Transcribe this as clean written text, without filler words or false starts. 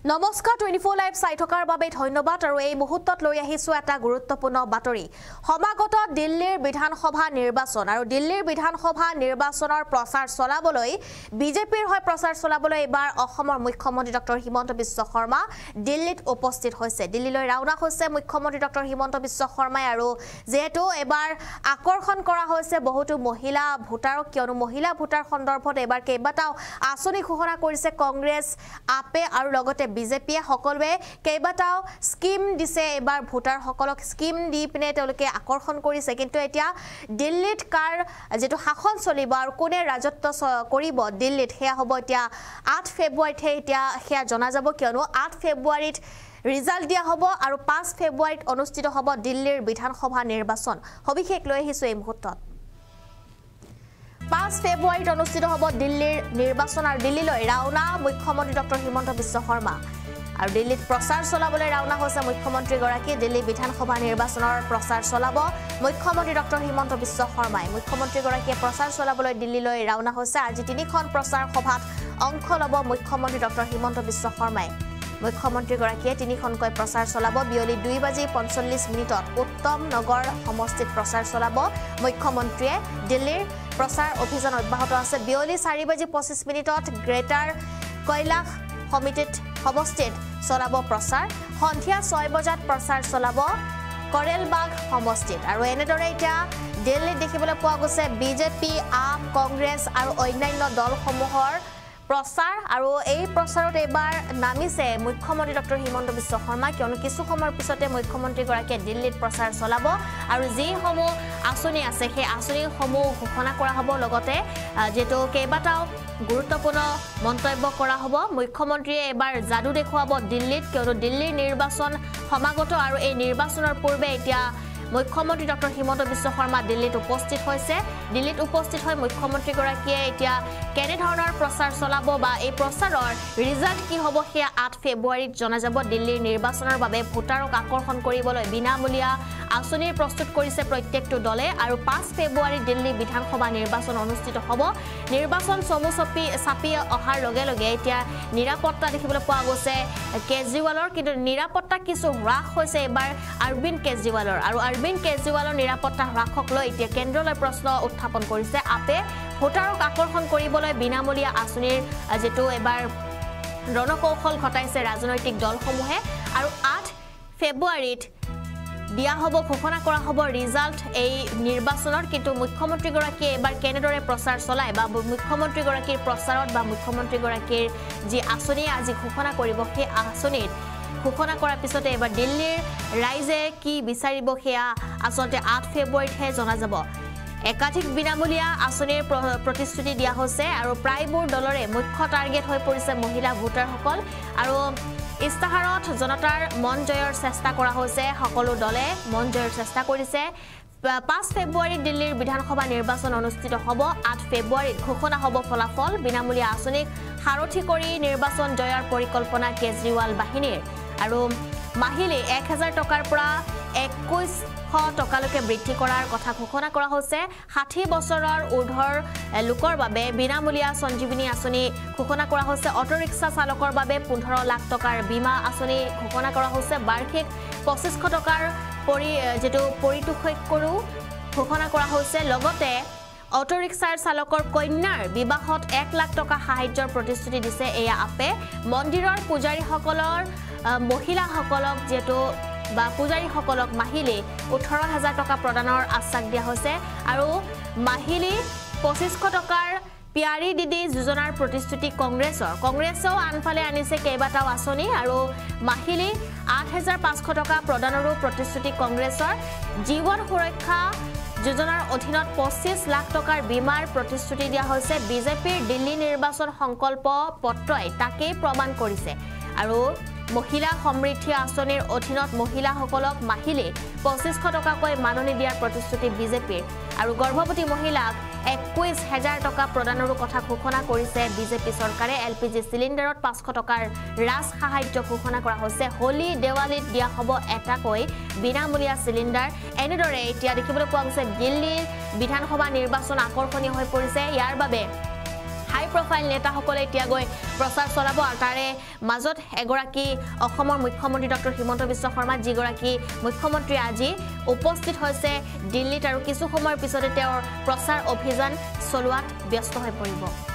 নমস্কাৰ 24 লাইভ চাই থকাৰ বাবে ধন্যবাদ আৰু এই মুহূৰ্তত লৈ আহিছো এটা গুৰুত্বপূৰ্ণ বাতৰি সমাগত দিল্লীৰ বিধানসভা নিৰ্বাচন আৰু দিল্লীৰ বিধানসভা নিৰ্বাচনৰ প্ৰচাৰ চলাবলৈ বিজেপিৰ হৈ প্ৰচাৰ চলাবলৈ এবাৰ অসমৰ মুখ্যমন্ত্ৰী ডক্টৰ হিমন্ত বিশ্ব শৰ্মা দিল্লীত উপস্থিত হৈছে দিল্লীলৈ ৰাওনা হৈছে মুখ্যমন্ত্ৰী ডক্টৰ হিমন্ত বিশ্ব শৰ্মাই আৰু যেহেতু এবাৰ আকৰ্ষণ কৰা হৈছে বহুতো মহিলা ভোটাৰক কিয়নো মহিলা ভোটাৰ সন্দৰ্ভত এবাৰ কেইবাটাও আঁচনি ঘোষণা কৰিছে কংগ্ৰেছ আপে আৰু লগতে বিজেপি সকলোৱে কেইবাটাও স্কিম দিছে এবাৰ ভোটাৰ সকলক স্কিম দি পিনে তেওঁলোকে আকৰ্ষণ কৰিছে কিন্তু এতিয়া দিল্লীত কাৰ যেটো শাসন চলিব আৰু কোনে ৰাজত্ব কৰিব দিল্লীত হেয়া হ'ব এতিয়া 8 ফেব্ৰুৱাৰীত এতিয়া হেয়া জনা যাব কিয়নো 8 ফেব্ৰুৱাৰীত ৰিজাল্ট দিয়া হ'ব আৰু 5 ফেব্ৰুৱাৰীত অনুষ্ঠিত হ'ব দিল্লীৰ বিধানসভা নিৰ্বাচন সবিশেষ লৈ আহিছো এই মুহূৰ্তত 5 ফেব্ৰুৱাৰীত অনুষ্ঠিত হ'ব দিল্লীৰ নিৰ্বাচন আৰু দিল্লীলৈ ৰাওনা মুখ্যমন্ত্ৰী ডক্টৰ হিমন্ত বিশ্ব শৰ্মা আৰু দিল্লীত প্ৰচাৰ চলাবলৈ ৰাওনা হৈছে মুখ্যমন্ত্ৰী গৰাকী দিল্লী বিধানসভা নিৰ্বাচনৰ প্ৰচাৰ চলাব মুখ্যমন্ত্ৰী ডক্টৰ হিমন্ত বিশ্ব শৰ্মাই মুখ্যমন্ত্ৰী গৰাকীয়ে প্ৰচাৰ চলাবলৈ দিল্লীলৈ ৰাওনা হৈছে আজি তিনিখন প্ৰচাৰ সভাত অংশ ল'ব মুখ্যমন্ত্ৰী ডক্টৰ হিমন্ত বিশ্ব শৰ্মাই মুখ্যমন্ত্ৰী গৰাকীয়ে তিনিখনকৈ প্ৰচাৰ চলাব বিয়লি 2:45 উত্তম নগৰ সমষ্টিত প্ৰচাৰ চলাব মুখ্যমন্ত্ৰীয়ে দিল্লীৰ প্ৰচাৰ অভিযান অব্যাহত আছে বিয়লি 4:25 গ্ৰেটাৰ কৈলাশ সমিতিত সমষ্টিত চলাব প্ৰচাৰ সন্ধিয়া 6 বজাত প্ৰচাৰ চলাব কৰেলবাগ সমষ্টিত আৰু এনেদৰে এতিয়া দিল্লীত দেখিবলৈ পোৱা গৈছে বিজেপি আপ কংগ্ৰেছ আৰু অন্যান্য দলসমূহৰ প্ৰচাৰ আৰু এই প্ৰচাৰত এবাৰ নামিছে মুখ্যমন্ত্ৰী ডক্টৰ হিমন্ত বিশ্ব শৰ্মা কিয়নো কিছু সময়ৰ পিছতে মুখ্যমন্ত্ৰী গৰাকীয়ে দিল্লীত প্ৰচাৰ চলাব আৰু যিসমূহ আঁচনি আছে সেই আঁচনিসমূহ ঘোষণা কৰা হ'ব লগতে যেটো কেইবাটাও গুৰুত্বপূৰ্ণ মন্তব্য কৰা হ'ব মুখ্যমন্ত্ৰীয়ে এবাৰ যাদু দেখুৱাব দিল্লীত কিয়নো দিল্লীৰ নিৰ্বাচন সমাগত আৰু এই নিৰ্বাচনৰ পূৰ্বে এতিয়া মুখ্যমন্ত্ৰী ডক্টৰ হিমন্ত বিশ্ব শৰ্মা দিল্লীত উপস্থিত হৈছে দিল্লীত উপস্থিত হৈ মুখ্যমন্ত্ৰী গৰাকীয়ে এতিয়া কেনে ধৰণৰ প্ৰচাৰ চলাব বা এই প্ৰচাৰৰ ৰিজাল্ট কি হ'ব হেয়া 8 ফেব্ৰুৱাৰীত জনা যাব দিল্লীৰ নিৰ্বাচনৰ বাবে ভোটাৰক আকৰ্ষণ কৰিবলৈ বিনামূলীয়া আঁচনি প্ৰস্তুত কৰিছে প্ৰত্যেকটো দলে আৰু 5 ফেব্ৰুৱাৰীত দিল্লী বিধানসভা নিৰ্বাচন অনুষ্ঠিত হ'ব নিৰ্বাচন চাপি অহাৰ লগে লগে এতিয়া নিৰাপত্তা দেখিবলৈ পোৱা গৈছে কেজৰিৱালৰ কিন্তু নিৰাপত্তা কিছু হ্ৰাস হৈছে এবাৰ অৰবিন্দ কেজৰিৱালৰ আৰু অৰবিন্দ কেজৰিৱালৰ নিৰাপত্তা হ্ৰাসক লৈ এতিয়া কেন্দ্ৰলৈ প্ৰশ্ন উত্থাপন কৰিছে আপে ভোটাৰক আকৰ্ষণ কৰিবলৈ বিনামূলীয়া আঁচনিৰ যেটো এবাৰ ৰণকৌশল ঘটাইছে ৰাজনৈতিক দলসমূহে আৰু 8 ফেব্ৰুৱাৰীত দিয়া হ'ব ঘোষণা কৰা হ'ব ৰিজাল্ট এই নিৰ্বাচনৰ কিন্তু মুখ্যমন্ত্ৰী গৰাকীয়ে এবাৰ কেনেদৰে প্ৰচাৰ চলায় বা মুখ্যমন্ত্ৰী গৰাকীৰ প্ৰচাৰত বা মুখ্যমন্ত্ৰী গৰাকীৰ যি আঁচনি আজি ঘোষণা কৰিব সেই আঁচনিত ঘোষণা কৰাৰ পিছতে এবাৰ দিল্লীৰ ৰাইজে কি বিচাৰিব হেয়া আচলতে 8 ফেব্ৰুৱাৰীতহে জনা যাব একাধিক বিনামূলীয়া আঁচনিৰ প্ৰতিশ্ৰুতি দিয়া হৈছে আৰু প্ৰায়বোৰ দলৰে মুখ্য টাৰ্গেট হৈ পৰিছে মহিলা ভোটাৰসকল আৰু ইস্তাহাৰত জনতাৰ মন জয়ৰ চেষ্টা কৰা হৈছে সকলো দলে মন জয়ৰ চেষ্টা কৰিছে 5 ফেব্ৰুৱাৰীত দিল্লীৰ বিধানসভা নিৰ্বাচন অনুষ্ঠিত হ'ব 8 ফেব্ৰুৱাৰীত ঘোষণা হ'ব ফলাফল বিনামূলীয়া আঁচনিক সাৰথি কৰি নিৰ্বাচন জয়ৰ পৰিকল্পনা কেজৰিৱাল বাহিনীৰ আৰু মাহিলি 1000 টকাৰ পৰা 2100 টকালৈকে বৃদ্ধি কৰাৰ কথা ঘোষণা কৰা হৈছে 60 বছৰৰ ঊৰ্ধৰ লোকৰ বাবে বিনামূলীয়া সঞ্জীৱনী আঁচনি ঘোষণা কৰা হৈছে অটো ৰিক্সা চালকৰ বাবে 15 লাখ টকাৰ বীমা আঁচনি ঘোষণা কৰা হৈছে বাৰ্ষিক 2500 টকাৰ যেটো পৰিতোষিকৰো ঘোষণা কৰা হৈছে লগতে অটো ৰিক্সাৰ চালকৰ কন্যাৰ বিবাহত 1 লাখ টকা সাহায্যৰ প্ৰতিশ্ৰুতি দিছে এয়া আপে মন্দিৰৰ পূজাৰীসকলৰ মহিলাসকলক যেটো বা পূজাৰীসকলক মাহিলি 18000 টকা প্ৰদানৰ আশ্বাস দিয়া হৈছে আৰু মাহিলি 2500 টকাৰ পিয়াৰী দিদি যোজনাৰ প্ৰতিশ্ৰুতি কংগ্ৰেছও আনফালে আনিছে কেইবাটাও আঁচনি আৰু মাহিলি 8500 টকা প্ৰদানৰো প্ৰতিশ্ৰুতি কংগ্ৰেছৰ জীৱন সুৰক্ষা যোজনাৰ অধীনত 25 লাখ টকাৰ বীমাৰ প্ৰতিশ্ৰুতি দিয়া হৈছে বিজেপিৰ দিল্লী নিৰ্বাচন সংকল্প পত্ৰই তাকেই প্ৰমাণ কৰিছে আৰু মহিলা সমৃদ্ধি আঁচনিৰ অধীনত মহিলাসকলক মাহিলি 2500 টকাকৈ মাননি দিয়াৰ প্ৰতিশ্ৰুতি বিজেপিৰ আৰু গৰ্ভৱতী মহিলাক 21000 টকা প্ৰদানৰো কথা ঘোষণা কৰিছে বিজেপি চৰকাৰে এলপিজি চিলিণ্ডাৰত 500 টকাৰ ৰাজ সাহায্য ঘোষণা কৰা হৈছে হোলি দেৱালীত দিয়া হ'ব এটাকৈ বিনামূলীয়া চিলিণ্ডাৰ এনেদৰে এতিয়া দেখিবলৈ পোৱা গৈছে দিল্লীৰ বিধানসভা নিৰ্বাচন আকৰ্ষণীয় হৈ পৰিছে ইয়াৰ বাবে হাই প্ৰফাইল নেতাসকলে এতিয়া গৈ প্ৰচাৰ চলাব আৰু তাৰে মাজত এগৰাকী অসমৰ মুখ্যমন্ত্ৰী ডক্টৰ হিমন্ত বিশ্ব শৰ্মা যিগৰাকী মুখ্যমন্ত্ৰী আজি উপস্থিত হৈছে দিল্লীত আৰু কিছু সময়ৰ পিছতে তেওঁৰ প্ৰচাৰ অভিযান চলোৱাত ব্যস্ত হৈ পৰিব